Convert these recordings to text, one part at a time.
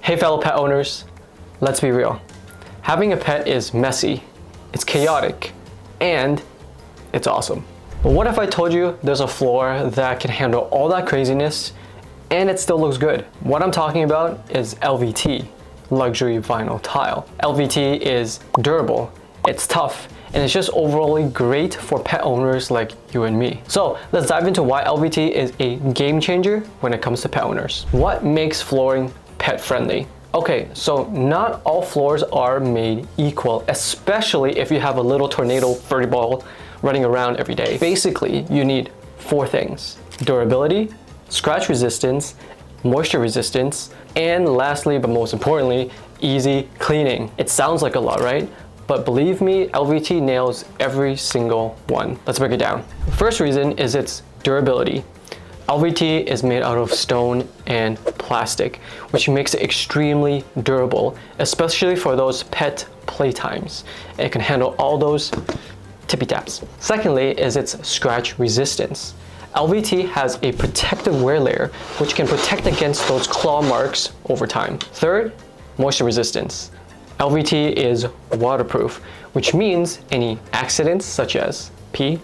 Hey fellow pet owners, let's be real. Having a pet is messy, it's chaotic, and it's awesome. But what if I told you there's a floor that can handle all that craziness and it still looks good? What I'm talking about is LVT, luxury vinyl tile. LVT is durable, it's tough, and it's just overall great for pet owners like you and me. So let's dive into why LVT is a game changer when it comes to pet owners. What makes flooring pet friendly? Okay, so not all floors are made equal, especially if you have a little tornado furry ball running around every day. Basically, you need 4 things: durability, scratch resistance, moisture resistance, and lastly, but most importantly, easy cleaning. It sounds like a lot, right? But believe me, LVT nails every single one. Let's break it down. First reason is its durability. LVT is made out of stone and plastic, which makes it extremely durable, especially for those pet playtimes. It can handle all those tippy taps. Secondly is its scratch resistance. LVT has a protective wear layer, which can protect against those claw marks over time. Third, moisture resistance. LVT is waterproof, which means any accidents such as pee,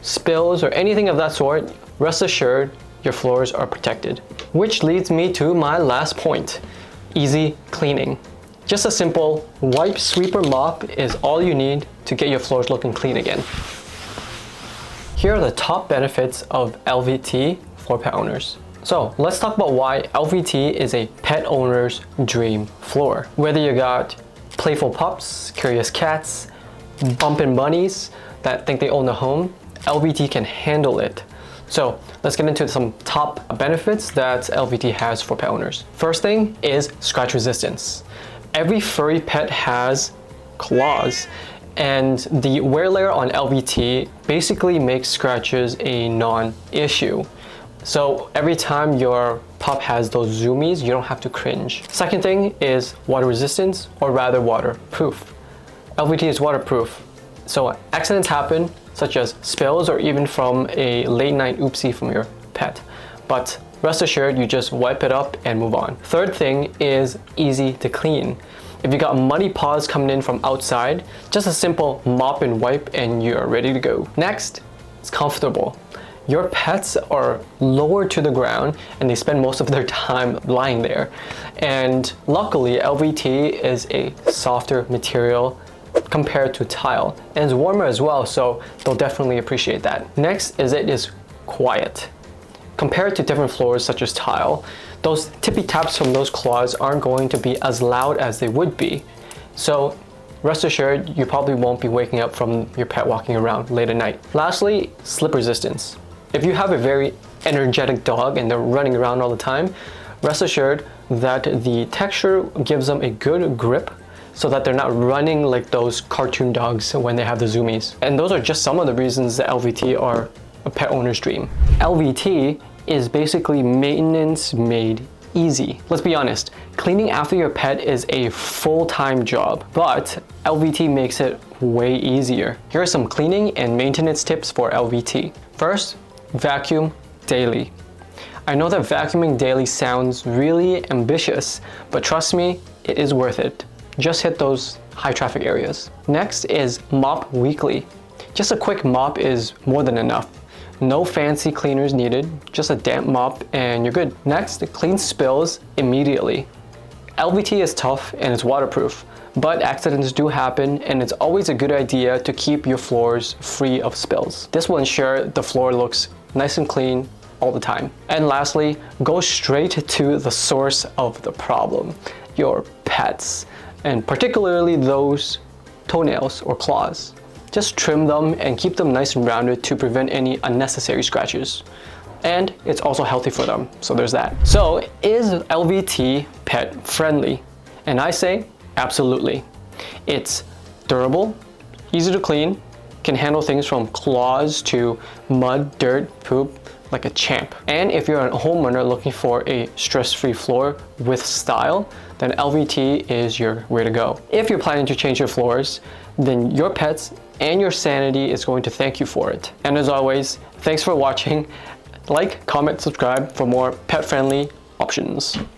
spills, or anything of that sort, rest assured your floors are protected. Which leads me to my last point, easy cleaning. Just a simple wipe, sweep, or mop is all you need to get your floors looking clean again. Here are the top benefits of LVT for pet owners. So let's talk about why LVT is a pet owner's dream floor. Whether you got playful pups, curious cats, bumpin' bunnies that think they own a home, LVT can handle it. So let's get into some top benefits that LVT has for pet owners. First thing is scratch resistance. Every furry pet has claws, and the wear layer on LVT basically makes scratches a non-issue. So every time your pup has those zoomies, you don't have to cringe. Second thing is water resistance, or rather waterproof. LVT is waterproof, so accidents happen, such as spills or even from a late night oopsie from your pet. But rest assured, you just wipe it up and move on. Third thing is easy to clean. If you got muddy paws coming in from outside, just a simple mop and wipe and you're ready to go. Next, it's comfortable. Your pets are lower to the ground and they spend most of their time lying there. And luckily, LVT is a softer material compared to tile, and it's warmer as well, so they'll definitely appreciate that. Next is it is quiet. Compared to different floors such as tile, those tippy taps from those claws aren't going to be as loud as they would be. So rest assured, you probably won't be waking up from your pet walking around late at night. Lastly, slip resistance. If you have a very energetic dog and they're running around all the time, rest assured that the texture gives them a good grip so that they're not running like those cartoon dogs when they have the zoomies. And those are just some of the reasons that LVT are a pet owner's dream. LVT is basically maintenance made easy. Let's be honest, cleaning after your pet is a full-time job, but LVT makes it way easier. Here are some cleaning and maintenance tips for LVT. First, vacuum daily. I know that vacuuming daily sounds really ambitious, but trust me, it is worth it. Just hit those high traffic areas. Next is mop weekly. Just a quick mop is more than enough. No fancy cleaners needed, just a damp mop and you're good. Next, clean spills immediately. LVT is tough and it's waterproof, but accidents do happen and it's always a good idea to keep your floors free of spills. This will ensure the floor looks nice and clean all the time. And lastly, go straight to the source of the problem, your pets, and particularly those toenails or claws. Just trim them and keep them nice and rounded to prevent any unnecessary scratches. And it's also healthy for them, so there's that. So is LVT pet friendly? And I say absolutely. It's durable, easy to clean, can handle things from claws to mud, dirt, poop, like a champ. And if you're a homeowner looking for a stress-free floor with style, then LVT is your way to go. If you're planning to change your floors, then your pets and your sanity is going to thank you for it. And as always, thanks for watching. Like, comment, subscribe for more pet-friendly options.